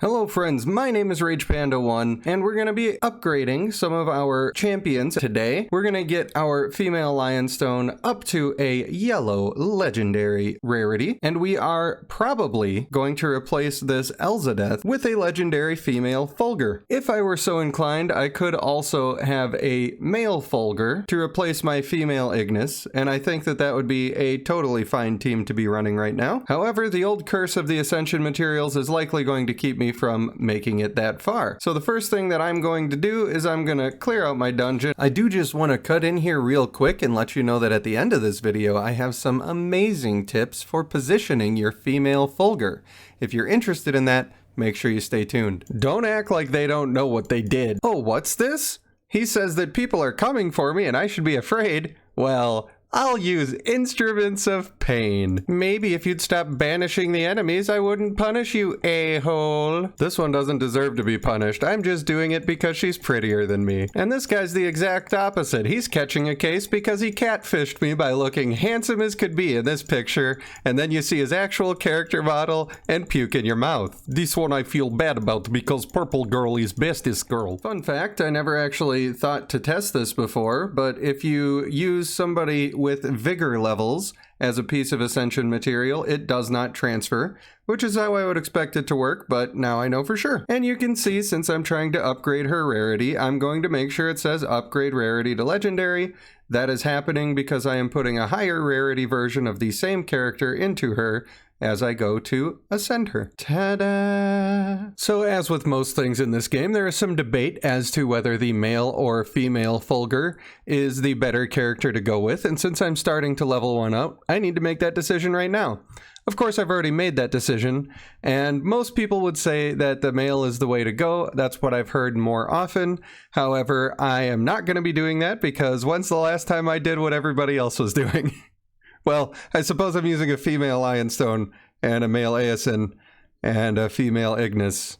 Hello friends, my name is RagePanda1 and we're going to be upgrading some of our champions today. We're going to get our female Lionstone up to a yellow legendary rarity, and we are probably going to replace this Elzadeth with a legendary female Fulgur. If I were so inclined, I could also have a male Fulgur to replace my female Ignis, and I think that that would be a totally fine team to be running right now. However, the old curse of the Ascension materials is likely going to keep me from making it that far. So the first thing that I'm going to do is I'm going to clear out my dungeon. I do just want to cut in here real quick and let you know that at the end of this video I have some amazing tips for positioning your female Fulgur. If you're interested in that, make sure you stay tuned. Don't act like they don't know what they did. Oh, what's this? He says that people are coming for me and I should be afraid. Well, I'll use instruments of pain. Maybe if you'd stop banishing the enemies, I wouldn't punish you, a-hole. This one doesn't deserve to be punished. I'm just doing it because she's prettier than me. And this guy's the exact opposite. He's catching a case because he catfished me by looking handsome as could be in this picture, and then you see his actual character model and puke in your mouth. This one I feel bad about because Purple Girl is bestest girl. Fun fact, I never actually thought to test this before, but if you use somebody with vigor levels as a piece of Ascension material, it does not transfer, which is how I would expect it to work, but now I know for sure. And you can see, since I'm trying to upgrade her rarity, I'm going to make sure it says upgrade rarity to legendary. That is happening because I am putting a higher rarity version of the same character into her as I go to ascend her. Ta-da! So as with most things in this game, there is some debate as to whether the male or female Fulgur is the better character to go with, and since I'm starting to level one up, I need to make that decision right now. Of course, I've already made that decision, and most people would say that the male is the way to go. That's what I've heard more often. However, I am not going to be doing that because when's the last time I did what everybody else was doing? Well, I suppose I'm using a female Lionstone and a male Aeson and a female Ignis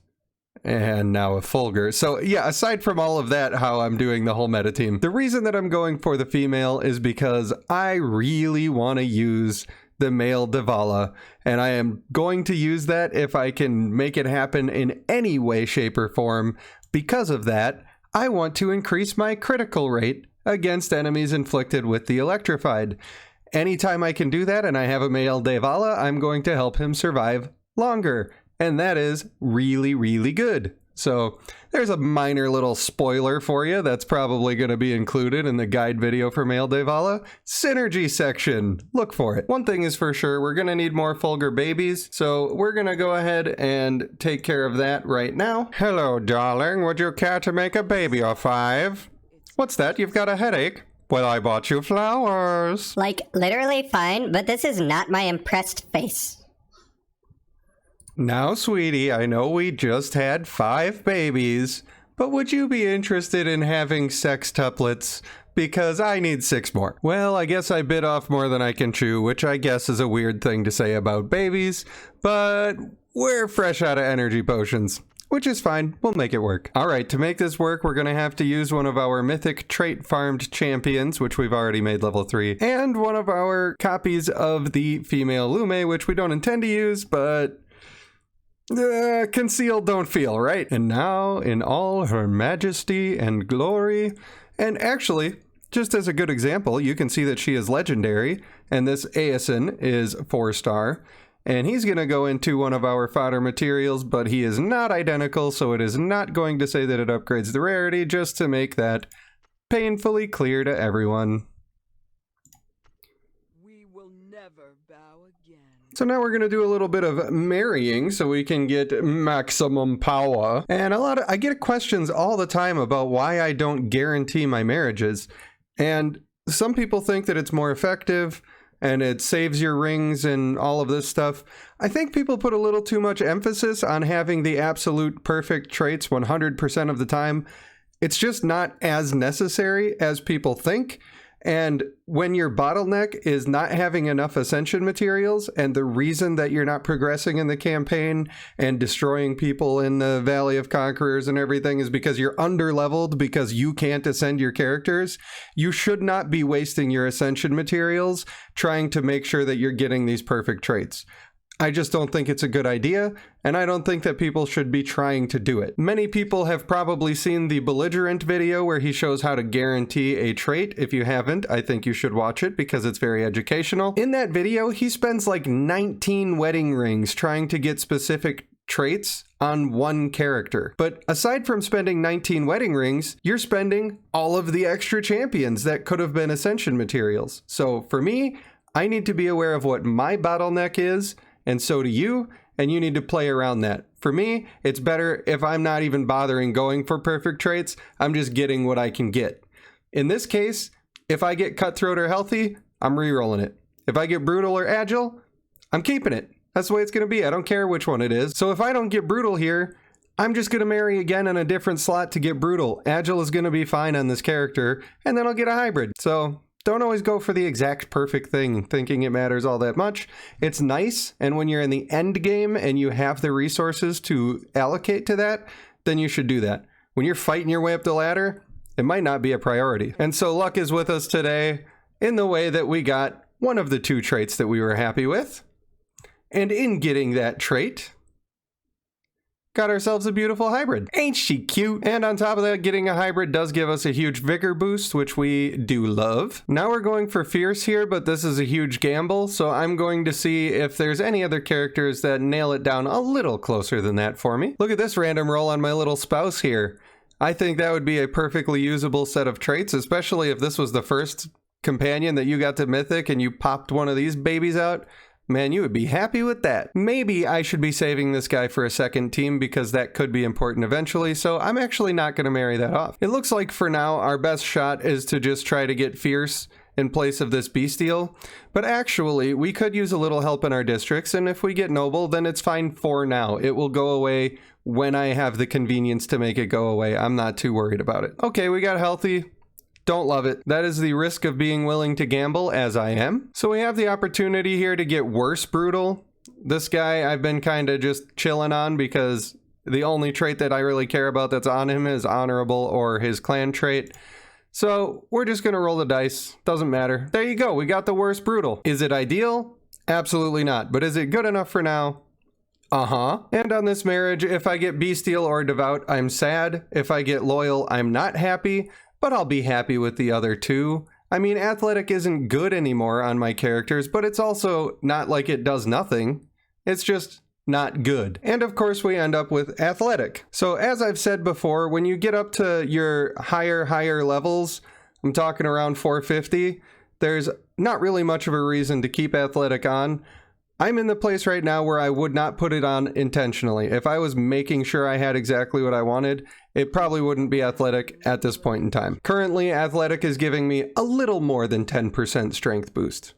and now a Fulgur. So yeah, aside from all of that, how I'm doing the whole meta team, the reason that I'm going for the female is because I really want to use the male Divala, and I am going to use that if I can make it happen in any way, shape, or form. Because of that, I want to increase my critical rate against enemies inflicted with the Electrified. Anytime I can do that and I have a male Divala, I'm going to help him survive longer. And that is really, really good. So there's a minor little spoiler for you that's probably going to be included in the guide video for male Divala. Synergy section. Look for it. One thing is for sure, we're going to need more Fulgur babies. So we're going to go ahead and take care of that right now. Hello, darling. Would you care to make a baby or 5? What's that? You've got a headache? Well, I bought you flowers. Like, literally fine, but this is not my impressed face. Now, sweetie, I know we just had 5 babies, but would you be interested in having sextuplets? Because I need 6 more. Well, I guess I bit off more than I can chew, which I guess is a weird thing to say about babies, but we're fresh out of energy potions. Which is fine, we'll make it work. Alright, to make this work, we're gonna have to use one of our mythic trait farmed champions, which we've already made level 3, and one of our copies of the female Lume, which we don't intend to use, but conceal, don't feel, right? And now, in all her majesty and glory, and actually, just as a good example, you can see that she is legendary, and this Aeson is 4-star. And he's going to go into one of our fodder materials, but he is not identical, so it is not going to say that it upgrades the rarity, just to make that painfully clear to everyone. We will never bow again. So now we're going to do a little bit of marrying so we can get maximum power. And I get questions all the time about why I don't guarantee my marriages. And some people think that it's more effective and it saves your rings and all of this stuff. I think people put a little too much emphasis on having the absolute perfect traits 100% of the time. It's just not as necessary as people think. And when your bottleneck is not having enough Ascension materials, and the reason that you're not progressing in the campaign and destroying people in the Valley of Conquerors and everything is because you're underleveled because you can't ascend your characters, you should not be wasting your Ascension materials trying to make sure that you're getting these perfect traits. I just don't think it's a good idea, and I don't think that people should be trying to do it. Many people have probably seen the Belligerent video where he shows how to guarantee a trait. If you haven't, I think you should watch it because it's very educational. In that video, he spends like 19 wedding rings trying to get specific traits on one character. But aside from spending 19 wedding rings, you're spending all of the extra champions that could have been Ascension materials. So for me, I need to be aware of what my bottleneck is, and so do you, and you need to play around that. For me, it's better if I'm not even bothering going for perfect traits, I'm just getting what I can get. In this case, if I get Cutthroat or Healthy, I'm re-rolling it. If I get Brutal or Agile, I'm keeping it. That's the way it's going to be. I don't care which one it is. So if I don't get Brutal here, I'm just going to marry again in a different slot to get Brutal. Agile is going to be fine on this character, and then I'll get a hybrid. So don't always go for the exact perfect thing, thinking it matters all that much. It's nice, and when you're in the end game and you have the resources to allocate to that, then you should do that. When you're fighting your way up the ladder, it might not be a priority. And so luck is with us today in the way that we got one of the two traits that we were happy with. And in getting that trait, got ourselves a beautiful hybrid. Ain't she cute? And on top of that, getting a hybrid does give us a huge vigor boost, which we do love. Now we're going for fierce here, but this is a huge gamble, so I'm going to see if there's any other characters that nail it down a little closer than that for me. Look at this random roll on my little spouse here. I think that would be a perfectly usable set of traits, especially if this was the first companion that you got to Mythic and you popped one of these babies out. Man, you would be happy with that. Maybe I should be saving this guy for a second team because that could be important eventually, so I'm actually not going to marry that off. It looks like for now our best shot is to just try to get Fierce in place of this Bestial, but actually we could use a little help in our districts, and if we get Noble, then it's fine for now. It will go away when I have the convenience to make it go away. I'm not too worried about it. Okay, we got Healthy. Don't love it. That is the risk of being willing to gamble, as I am. So we have the opportunity here to get worse Brutal. This guy I've been kind of just chilling on because the only trait that I really care about that's on him is Honorable or his clan trait. So we're just going to roll the dice. Doesn't matter. There you go. We got the worst Brutal. Is it ideal? Absolutely not. But is it good enough for now? Uh-huh. And on this marriage, if I get Bestial or Devout, I'm sad. If I get Loyal, I'm not happy. But I'll be happy with the other two. I mean, Athletic isn't good anymore on my characters, but it's also not like it does nothing. It's just not good. And of course we end up with Athletic. So as I've said before, when you get up to your higher levels, I'm talking around 450, there's not really much of a reason to keep Athletic on. I'm in the place right now where I would not put it on intentionally. If I was making sure I had exactly what I wanted, it probably wouldn't be Athletic at this point in time. Currently, Athletic is giving me a little more than 10% strength boost.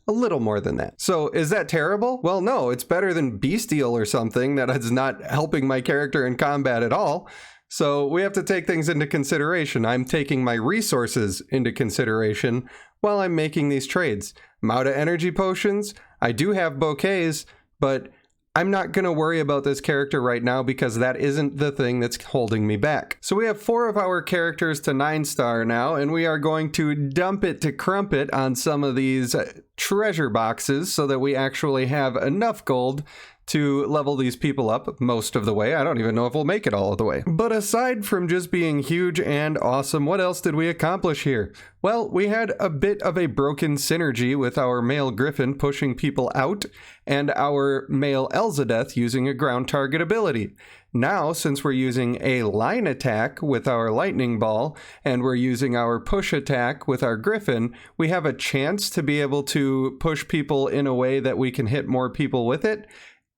A little more than that. So is that terrible? Well, no, it's better than Bestial or something that is not helping my character in combat at all. So we have to take things into consideration. I'm taking my resources into consideration while I'm making these trades. I'm out of energy potions. I do have bouquets, but I'm not going to worry about this character right now because that isn't the thing that's holding me back. So we have 4 of our characters to 9-star now, and we are going to dump it to Crumpet on some of these treasure boxes so that we actually have enough gold to level these people up most of the way. I don't even know if we'll make it all of the way. But aside from just being huge and awesome, what else did we accomplish here? Well, we had a bit of a broken synergy with our male Griffin pushing people out and our male Elzadeth using a ground target ability. Now, since we're using a line attack with our lightning ball and we're using our push attack with our Griffin, we have a chance to be able to push people in a way that we can hit more people with it.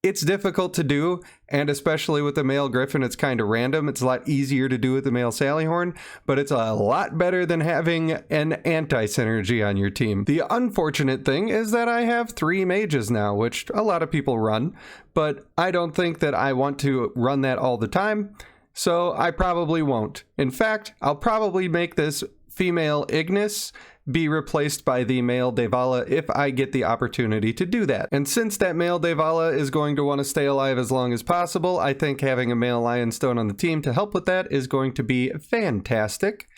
It's difficult to do, and especially with the male Griffin, it's kind of random. It's a lot easier to do with the male Sallyhorn, but it's a lot better than having an anti-synergy on your team. The unfortunate thing is that I have 3 mages now, which a lot of people run, but I don't think that I want to run that all the time, so I probably won't. In fact, I'll probably make this female Ignis be replaced by the male Devala if I get the opportunity to do that. And since that male Devala is going to want to stay alive as long as possible, I think having a male Lionstone on the team to help with that is going to be fantastic.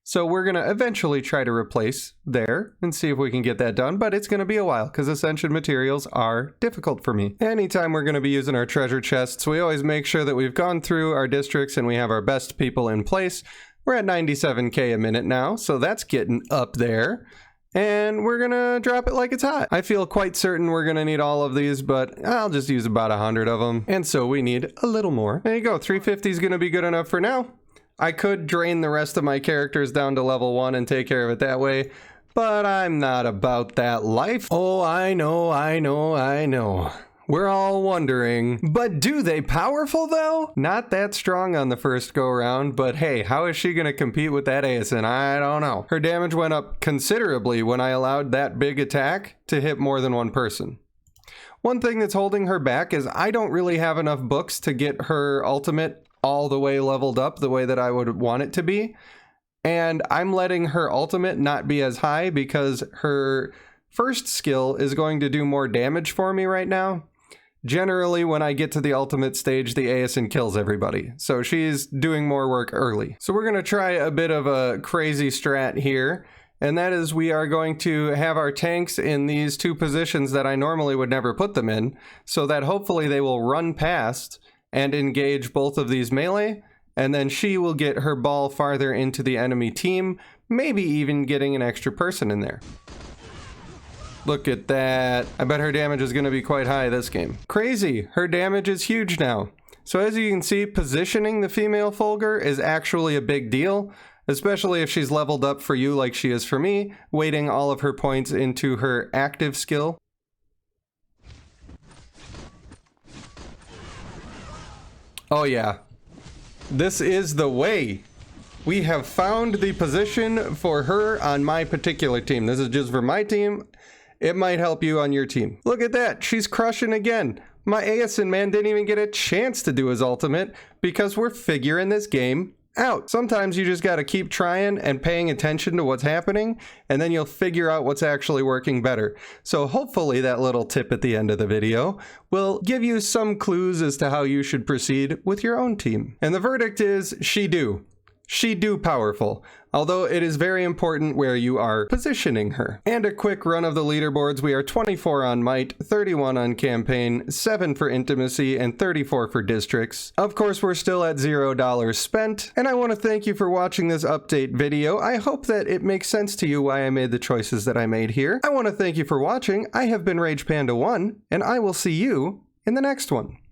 So we're going to eventually try to replace there and see if we can get that done, but it's going to be a while because Ascension materials are difficult for me. Anytime we're going to be using our treasure chests, we always make sure that we've gone through our districts and we have our best people in place. We're at 97k a minute now, so that's getting up there. And we're gonna drop it like it's hot. I feel quite certain we're gonna need all of these, but I'll just use about 100 of them. And so we need a little more. There you go, 350 is gonna be good enough for now. I could drain the rest of my characters down to level 1 and take care of it that way, but I'm not about that life. Oh, I know. We're all wondering, but do they powerful though? Not that strong on the first go around, but hey, how is she gonna compete with that Ascension? I don't know. Her damage went up considerably when I allowed that big attack to hit more than one person. One thing that's holding her back is I don't really have enough books to get her ultimate all the way leveled up the way that I would want it to be. And I'm letting her ultimate not be as high because her first skill is going to do more damage for me right now. Generally, when I get to the ultimate stage, the Ascension kills everybody. So she's doing more work early. So we're going to try a bit of a crazy strat here. And that is we are going to have our tanks in these two positions that I normally would never put them in. So that hopefully they will run past and engage both of these melee. And then she will get her ball farther into the enemy team. Maybe even getting an extra person in there. Look at that. I bet her damage is going to be quite high this game. Crazy. Her damage is huge now. So as you can see, positioning the female Fulgur is actually a big deal, especially if she's leveled up for you like she is for me, weighting all of her points into her active skill. Oh yeah. This is the way. We have found the position for her on my particular team. This is just for my team. It might help you on your team. Look at that. She's crushing again. My Ascension man didn't even get a chance to do his ultimate because we're figuring this game out. Sometimes you just got to keep trying and paying attention to what's happening, and then you'll figure out what's actually working better. So hopefully that little tip at the end of the video will give you some clues as to how you should proceed with your own team. And the verdict is she do. She do powerful, although it is very important where you are positioning her. And a quick run of the leaderboards. We are 24 on might, 31 on campaign, 7 for intimacy, and 34 for districts. Of course, we're still at $0 spent, and I want to thank you for watching this update video. I hope that it makes sense to you why I made the choices that I made here. I want to thank you for watching. I have been RagePanda1, and I will see you in the next one.